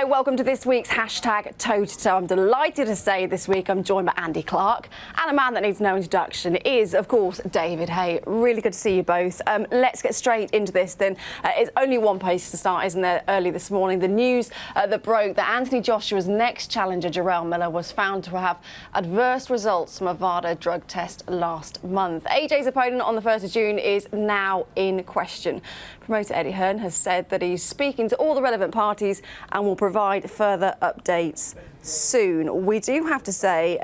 welcome to this week's hashtag Toe-to-Toe. I'm delighted to say this week I'm joined by Andy Clarke, and a man that needs no introduction is, of course, David Haye. Really good to see you both. Let's get straight into this then. It's only one place to start, isn't there? Early this morning, the news that broke that Anthony Joshua's next challenger, Jarrell Miller, was found to have adverse results from a VADA drug test last month. AJ's opponent on the 1st of June is now in question. Promoter Eddie Hearn has said that he's speaking to all the relevant parties and will provide further updates soon. We do have to say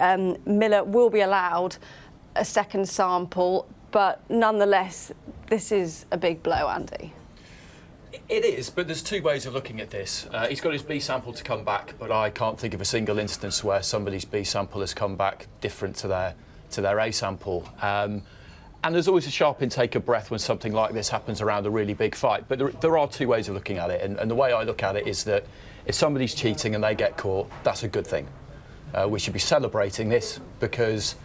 Miller will be allowed a second sample, but nonetheless, this is a big blow, Andy. It is, but there's two ways of looking at this. He's got his B sample to come back, but I can't think of a single instance where somebody's B sample has come back different to their A sample. And there's always a sharp intake of breath when something like this happens around a really big fight. But there are two ways of looking at it. And the way I look at it is that if somebody's cheating and they get caught, that's a good thing. We should be celebrating this because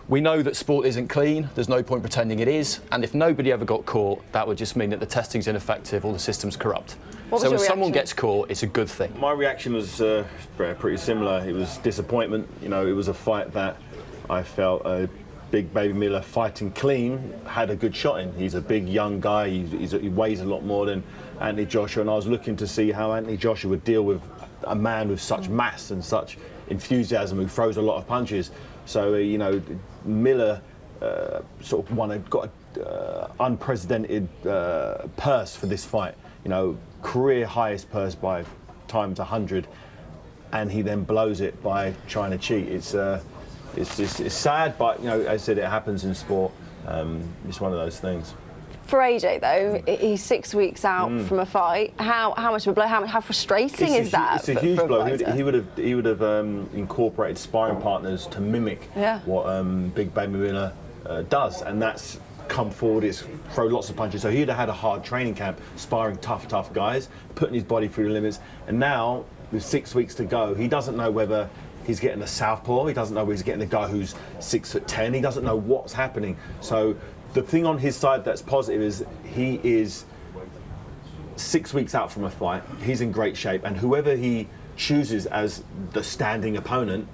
we know that sport isn't clean. There's no point pretending it is. And if nobody ever got caught, that would just mean that the testing's ineffective or the system's corrupt. So when someone gets caught, it's a good thing. My reaction was pretty similar. It was disappointment. You know, it was a fight that I felt Big Baby Miller, fighting clean, had a good shot in. He's a big young guy. He weighs a lot more than Anthony Joshua, and I was looking to see how Anthony Joshua would deal with a man with such mass and such enthusiasm who throws a lot of punches. So you know, Miller sort of got an unprecedented purse for this fight. You know, career highest purse by times 100, and he then blows it by trying to cheat. It's sad, but you know, as I said, it happens in sport. It's one of those things. For AJ though, he's 6 weeks out from a fight. How much of a blow? How frustrating is that? It's a huge blow. He would have incorporated sparring partners to mimic what Big Baby Miller does, and that's come forward. It's throw lots of punches. So he'd have had a hard training camp, sparring tough guys, putting his body through the limits. And now, with 6 weeks to go, he doesn't know whether he's getting a southpaw. He doesn't know whether he's getting a guy who's 6'10". He doesn't know what's happening. So the thing on his side that's positive is he is 6 weeks out from a fight. He's in great shape, and whoever he chooses as the standing opponent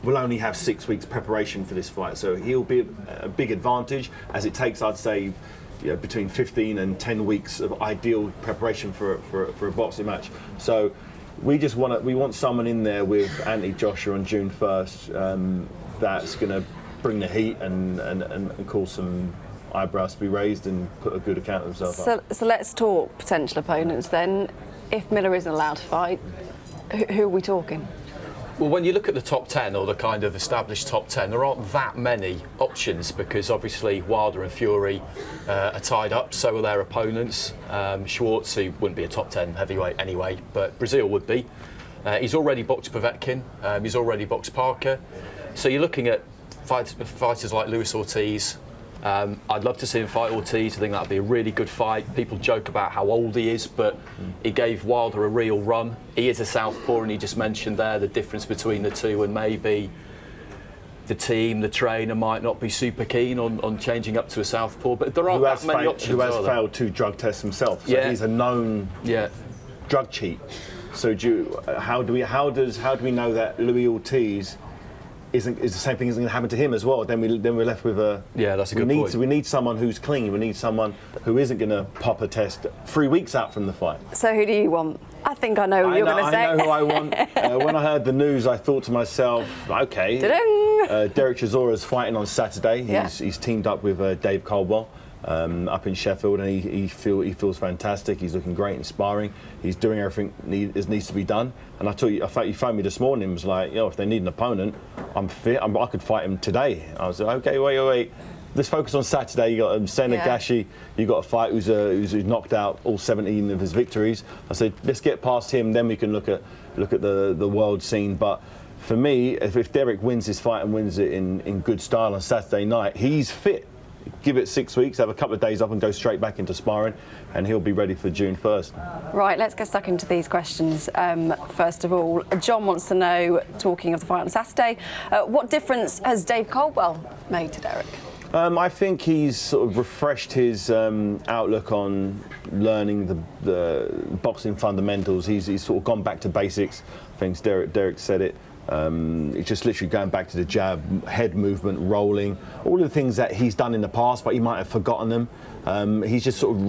will only have 6 weeks preparation for this fight. So he'll be a big advantage, as it takes, I'd say, you know, between 15 and 10 weeks of ideal preparation for a boxing match. So we want someone in there with Anthony Joshua on June 1st that's going to bring the heat and cause some eyebrows to be raised and put a good account of himself up. So let's talk potential opponents then. If Miller isn't allowed to fight, who are we talking? Well, when you look at the top 10 or the kind of established top 10, there aren't that many options because obviously Wilder and Fury are tied up, so are their opponents. Schwartz, who wouldn't be a top 10 heavyweight anyway, but Brazil would be. He's already boxed Povetkin, he's already boxed Parker. So you're looking at fighters like Luis Ortiz. I'd love to see him fight Ortiz. I think that'd be a really good fight. People joke about how old he is, but he gave Wilder a real run. He is a southpaw, and he just mentioned there the difference between the two, and maybe the team, the trainer might not be super keen on changing up to a southpaw. But there aren't that many options. Who has failed 2 drug tests himself, so he's a known drug cheat. So how do we know that Luis Ortiz is the same thing is going to happen to him as well? Then we're left with a that's a good point. We need someone who's clean. We need someone who isn't going to pop a test 3 weeks out from the fight. So who do you want? I think I know who you're going to say. I know who I want. When I heard the news, I thought to myself, okay, Derek Chisora's fighting on Saturday. He's teamed up with Dave Caldwell up in Sheffield, and he feels fantastic. He's looking great in sparring. He's doing everything that needs to be done. And I thought you phoned me this morning and was like, you know, if they need an opponent, I'm fit. I could fight him today. I was like, okay, wait. Let's focus on Saturday. You got Senna Gashi. You got a fight who's knocked out all 17 of his victories. I said, let's get past him, then we can look at the world scene. But for me, if Derek wins this fight and wins it in good style on Saturday night, he's fit. Give it 6 weeks, have a couple of days off and go straight back into sparring, and he'll be ready for June 1st. Right, let's get stuck into these questions. First of all, John wants to know, talking of the fight on Saturday, what difference has Dave Caldwell made to Derek? I think he's sort of refreshed his outlook on learning the boxing fundamentals. He's sort of gone back to basics. I think Derek said it. It's just literally going back to the jab, head movement, rolling, all of the things that he's done in the past, but he might have forgotten them. He's just sort of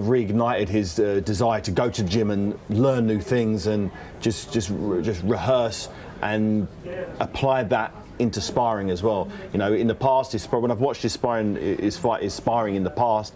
reignited his desire to go to the gym and learn new things and just rehearse and apply that into sparring as well. You know, in the past, when I've watched his sparring in the past,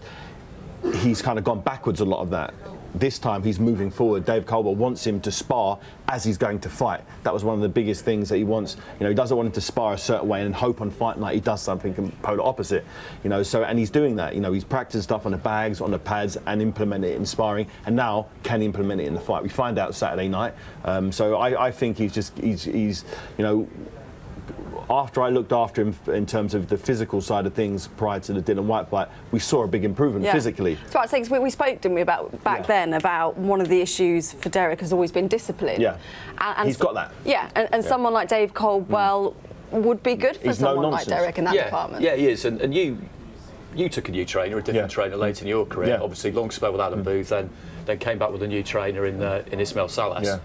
he's kind of gone backwards a lot of that. This time he's moving forward. Dave Caldwell wants him to spar as he's going to fight. That was one of the biggest things that he wants. You know, he doesn't want him to spar a certain way and hope on fight night he does something polar opposite. You know, so, and he's doing that. You know, he's practicing stuff on the bags, on the pads, and implement it in sparring. And now can implement it in the fight. We find out Saturday night. So I think he's you know. After I looked after him in terms of the physical side of things prior to the Dillian Whyte fight, we saw a big improvement physically. That's what I was saying. We spoke, didn't we, about back then about one of the issues for Derek has always been discipline. Yeah, and he's got that. Yeah, and someone like Dave Caldwell would be good for someone like Derek in that department. Yeah, he is. And you took a new trainer, a different trainer late in your career. Obviously, long spell with Adam Booth, then came back with a new trainer in Ismail Salas.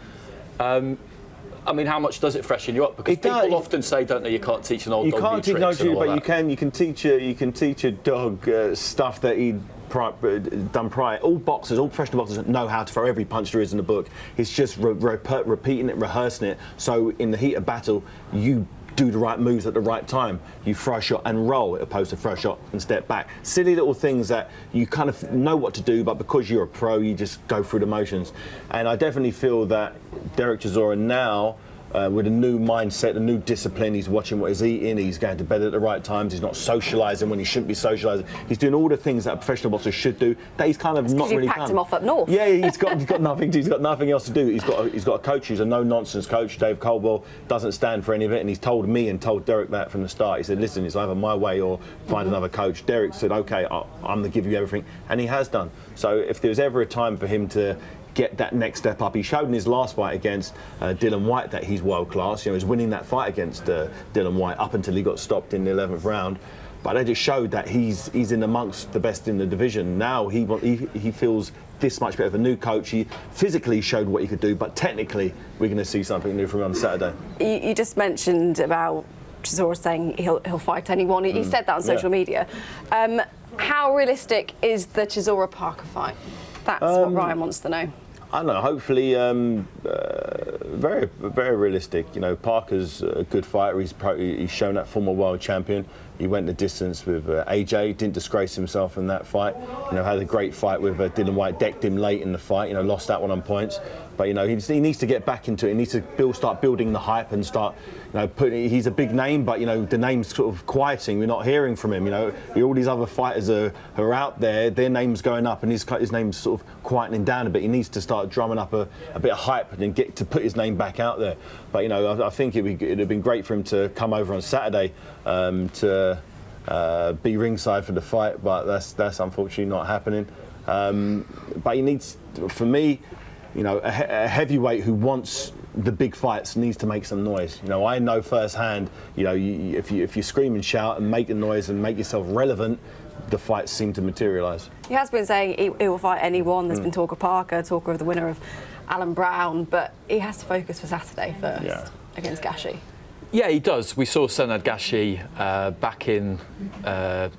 I mean, how much does it freshen you up? Because people often say, don't they, you can't teach an old dog new tricks. You can't teach no, but you can teach a dog stuff that he'd done prior. All boxers, all professional boxers know how to throw every punch there is in the book. It's just repeating it, rehearsing it. So in the heat of battle, you do the right moves at the right time. You throw a shot and roll, as opposed to throw a shot and step back. Silly little things that you kind of know what to do, but because you're a pro, you just go through the motions. And I definitely feel that Derek Chisora now, with a new mindset, a new discipline, he's watching what he's eating, he's going to bed at the right times, he's not socialising when he shouldn't be socialising. He's doing all the things that a professional boxer should do that he's kind of not really done. You packed him off up north. Yeah, he's got nothing else to do. He's got a coach who's a no-nonsense coach. Dave Caldwell doesn't stand for any of it, and he's told me and told Derek that from the start. He said, listen, it's either my way or find another coach. Derek said, okay, I'm going to give you everything, and he has done. So if there's ever a time for him to get that next step up. He showed in his last fight against Dillian Whyte that he's world class. You know, he was winning that fight against Dillian Whyte up until he got stopped in the 11th round. But they just showed that he's in amongst the best in the division. Now he feels this much better. The new coach, he physically showed what he could do, but technically we're going to see something new from him on Saturday. You just mentioned about Chisora saying he'll fight anyone. He said that on social media. How realistic is the Chisora Parker fight? That's what Ryan wants to know. I don't know. Hopefully, very, very realistic. You know, Parker's a good fighter. He's shown that former world champion. He went the distance with AJ. Didn't disgrace himself in that fight. You know, had a great fight with Dillian Whyte. Decked him late in the fight. You know, lost that one on points. But you know, he needs to get back into it. He needs to start building the hype and start, you know, he's a big name, but you know, the name's sort of quieting. We're not hearing from him. You know, all these other fighters are out there. Their name's going up, and his name's sort of quietening down a bit. He needs to start drumming up a bit of hype and get to put his name back out there. But you know, I think it'd have been great for him to come over on Saturday to be ringside for the fight, but that's unfortunately not happening. But he needs, for me, you know, a heavyweight who wants the big fights needs to make some noise. You know, I know firsthand, you know, if you scream and shout and make a noise and make yourself relevant, the fights seem to materialise. He has been saying he will fight anyone. There's been talk of Parker, talk of the winner of Alan Brown, but he has to focus for Saturday first against Gashi. Yeah, he does. We saw Senad Gashi back in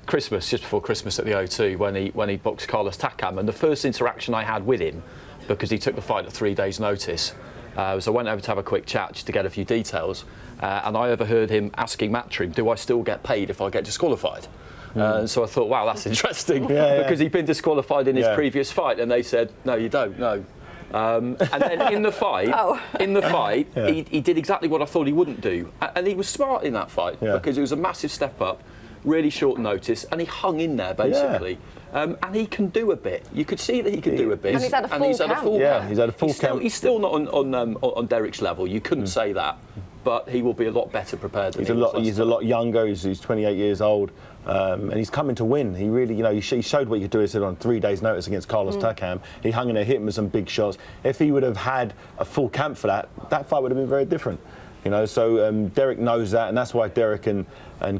Christmas, just before Christmas at the O2, when he boxed Carlos Takam, and the first interaction I had with him, because he took the fight at 3 days' notice, so I went over to have a quick chat just to get a few details, and I overheard him asking Matchroom, do I still get paid if I get disqualified? So I thought, wow, that's interesting, because he'd been disqualified in his previous fight, and they said, no, you don't, no. And then in the fight, he did exactly what I thought he wouldn't do, and he was smart in that fight because it was a massive step up, really short notice, and he hung in there basically. And he can do a bit. You could see that he could do a bit. And he's had a full count. Yeah, he's had a full count. He's still not on Derek's level. You couldn't say that, but he will be a lot better prepared than he's a lot younger. He's 28 years old. And he's coming to win. He really, you know, he showed what he could do. He said on 3 days' notice against Carlos Takam. He hung in there, hit him with some big shots. If he would have had a full camp for that fight would have been very different. You know, so Derek knows that, and that's why Derek and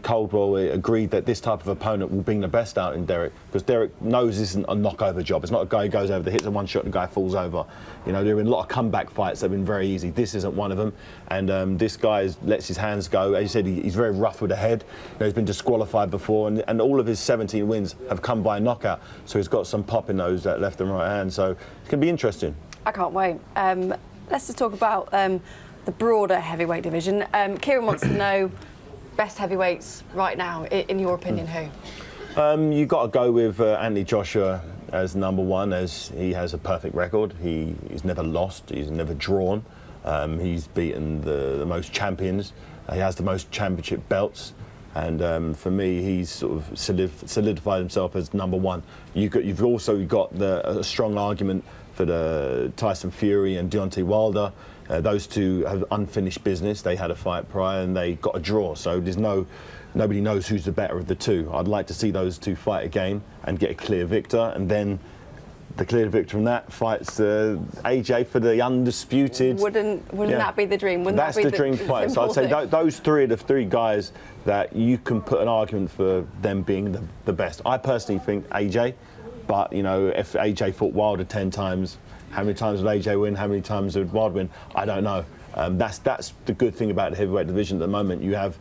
Caldwell agreed that this type of opponent will bring the best out in Derek, because Derek knows this isn't a knockover job. It's not a guy who goes over the hits a one shot and the guy falls over. You know, there have been a lot of comeback fights that have been very easy. This isn't one of them, and this guy lets his hands go. As you said, he's very rough with the head. You know, he's been disqualified before, and all of his 17 wins have come by knockout. So he's got some pop in those left and right hand. So it's going to be interesting. I can't wait. Let's just talk about the broader heavyweight division. Kieran wants to know best heavyweights right now, in your opinion, who? You got to go with Anthony Joshua as number one, as he has a perfect record. He's never lost. He's never drawn. He's beaten the most champions. He has the most championship belts. And for me, he's sort of solidified himself as number one. You've also got a strong argument for the Tyson Fury and Deontay Wilder. Those two have unfinished business. They had a fight prior and they got a draw. So nobody knows who's the better of the two. I'd like to see those two fight again and get a clear victor, and then the clear victor from that fights AJ for the undisputed. Wouldn't that be the dream? That's the dream fight. So I'd say those three are the three guys that you can put an argument for them being the best. I personally think AJ, but you know, if AJ fought Wilder 10 times, how many times would AJ win? How many times would Wilder win? I don't know. That's the good thing about the heavyweight division at the moment. You have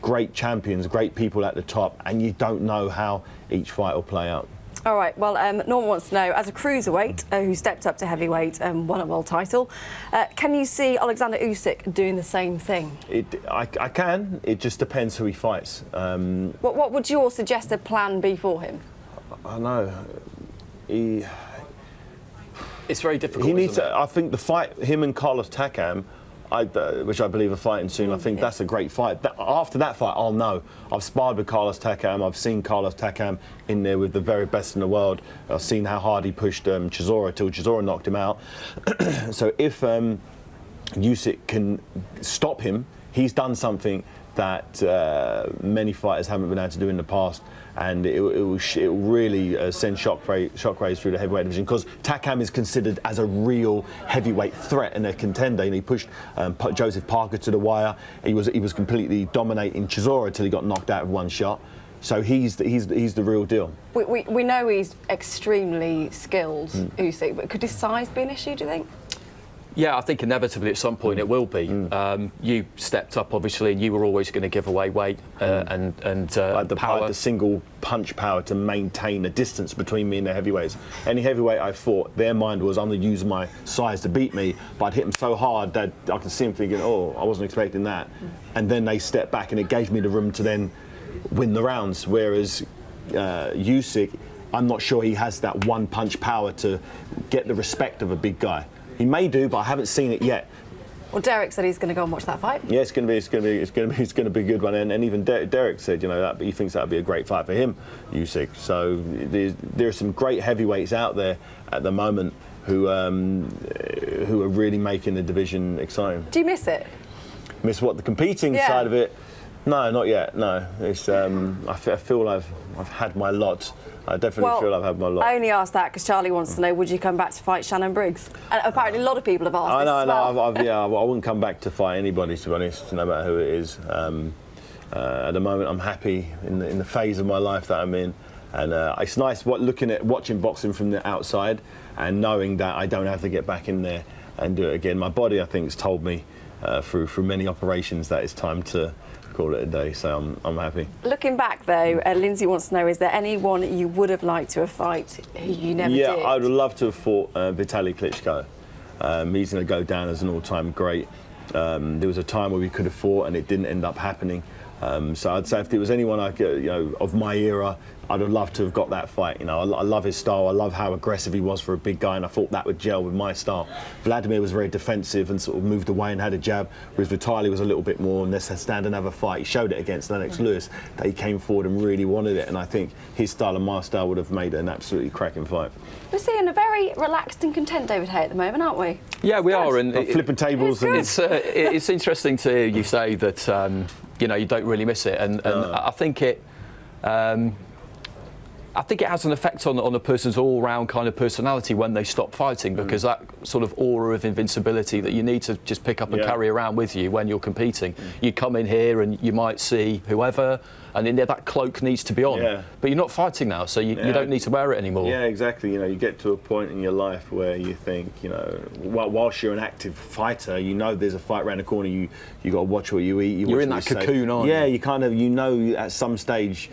great champions, great people at the top, and you don't know how each fight will play out. All right, well, Norman wants to know, as a cruiserweight who stepped up to heavyweight and won a world title, can you see Alexander Usyk doing the same thing? I can. It just depends who he fights. What would your suggested plan be for him? I know. It's very difficult. He needs to, I think the fight, him and Carlos Takam, which I believe are fighting soon, I think that's a great fight. After that fight, I'll know. I've sparred with Carlos Takam. I've seen Carlos Takam in there with the very best in the world. I've seen how hard he pushed Chisora till Chisora knocked him out. So if Usyk can stop him, he's done something that many fighters haven't been able to do in the past, and it will really send shockwaves through the heavyweight division, because Takam is considered as a real heavyweight threat and a contender. And he pushed Joseph Parker to the wire. He was completely dominating Chisora until he got knocked out with one shot. So he's the real deal. We know he's extremely skilled, Usyk, but could his size be an issue, do you think? Yeah, I think inevitably at some point it will be. You stepped up, obviously, and you were always going to give away weight and like power. The single punch power to maintain a distance between me and the heavyweights. Any heavyweight I fought, their mind was, I'm going to use my size to beat me, but I'd hit them so hard that I could see them thinking, oh, I wasn't expecting that. And then they stepped back, and it gave me the room to then win the rounds. Whereas Usyk, I'm not sure he has that one punch power to get the respect of a big guy. He may do, but I haven't seen it yet. Well, Derek said he's going to go and watch that fight. Yeah, it's going to be a good one. And even Derek said, you know, that he thinks that would be a great fight for him, Usyk. So there are some great heavyweights out there at the moment who are really making the division exciting. Do you miss it? Miss what, the competing side of it? No, not yet. No, it's I feel I've had my lot. I definitely feel I've had my lot. I only asked that because Charlie wants to know, would you come back to fight Shannon Briggs? And apparently a lot of people have asked this as well. I wouldn't come back to fight anybody, to be honest, no matter who it is. At the moment, I'm happy in the phase of my life that I'm in. And it's nice watching boxing from the outside and knowing that I don't have to get back in there and do it again. My body, I think, has told me through many operations that it's time to call it a day, so I'm happy. Looking back though, Lindsay wants to know, is there anyone you would have liked to have fight who you never did? Yeah, I would love to have fought Vitaly Klitschko. He's going to go down as an all-time great. There was a time where we could have fought and it didn't end up happening. So I'd say if there was anyone of my era, I'd have loved to have got that fight. You know, I love his style. I love how aggressive he was for a big guy, and I thought that would gel with my style. Vladimir was very defensive and sort of moved away and had a jab, whereas Vitaly was a little bit more, let's stand and have a fight. He showed it against Lennox Lewis that he came forward and really wanted it, and I think his style and my style would have made it an absolutely cracking fight. We're seeing a very relaxed and content David Haye at the moment, aren't we? Yeah, we are. And flipping tables. It's interesting to hear you say that you know, you don't really miss it, and I think it. I think it has an effect on a person's all-round kind of personality when they stop fighting, because that sort of aura of invincibility that you need to just pick up and carry around with you when you're competing. You come in here and you might see whoever, and in there that cloak needs to be on. But you're not fighting now, so you don't need to wear it anymore. Yeah, exactly. You know, you get to a point in your life where you think, you know, whilst you're an active fighter, you know there's a fight around the corner. You got to watch what you eat. You're in that cocoon, aren't you? Yeah, you kind of, you know, at some stage.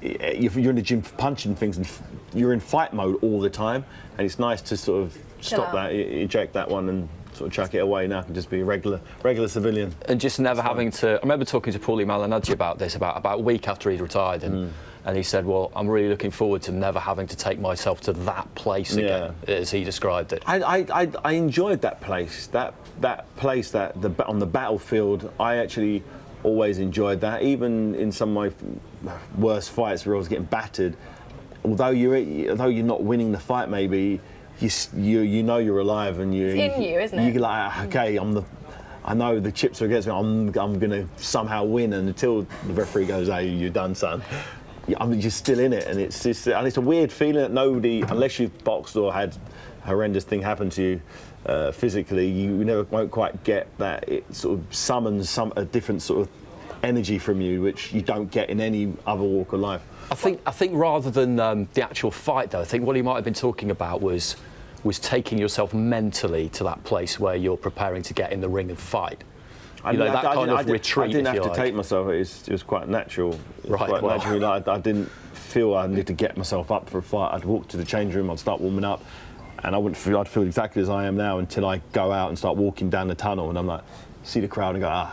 If you're in the gym punching things and you're in fight mode all the time, and it's nice to sort of stop that, eject that one and sort of chuck it away. Now I can just be a regular civilian. And just never having to. I remember talking to Paulie Malignaggi about this about a week after he'd retired, and he said, well, I'm really looking forward to never having to take myself to that place again, as he described it. I enjoyed that place, that place on the battlefield. I actually always enjoyed that, even in some of my worst fights where I was getting battered. Although you're not winning the fight, maybe you know you're alive, and it's in you, isn't it? You're like, okay, I know the chips are against me. I'm going to somehow win, and until the referee goes, "Hey, you're done, son." I'm just still in it, and it's a weird feeling that nobody, unless you've boxed or had a horrendous thing happen to you. Physically, you won't quite get that. It sort of summons a different sort of energy from you, which you don't get in any other walk of life. I think rather than the actual fight, though, I think what he might have been talking about was taking yourself mentally to that place where you're preparing to get in the ring and fight. That kind of retreat. I didn't have to take myself. It was quite natural. Naturally, like, I didn't feel I needed to get myself up for a fight. I'd walk to the change room. I'd start warming up. And I'd feel exactly as I am now until I go out and start walking down the tunnel, and I'm like, see the crowd and go,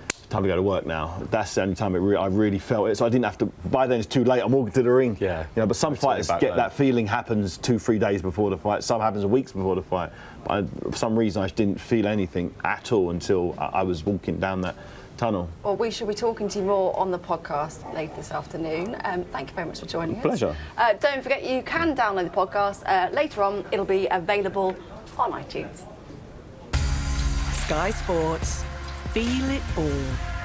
it's time to go to work now. That's the only time I really felt it. So I didn't have to. By then it's too late. I'm walking to the ring. Yeah. You know, but some fighters get that feeling happens 2-3 days before the fight. Some happens weeks before the fight. But for some reason I didn't feel anything at all until I was walking down that tunnel. Well, we shall be talking to you more on the podcast later this afternoon. Thank you very much for joining us. Pleasure. Don't forget, you can download the podcast. Later on, it'll be available on iTunes. Sky Sports. Feel it all.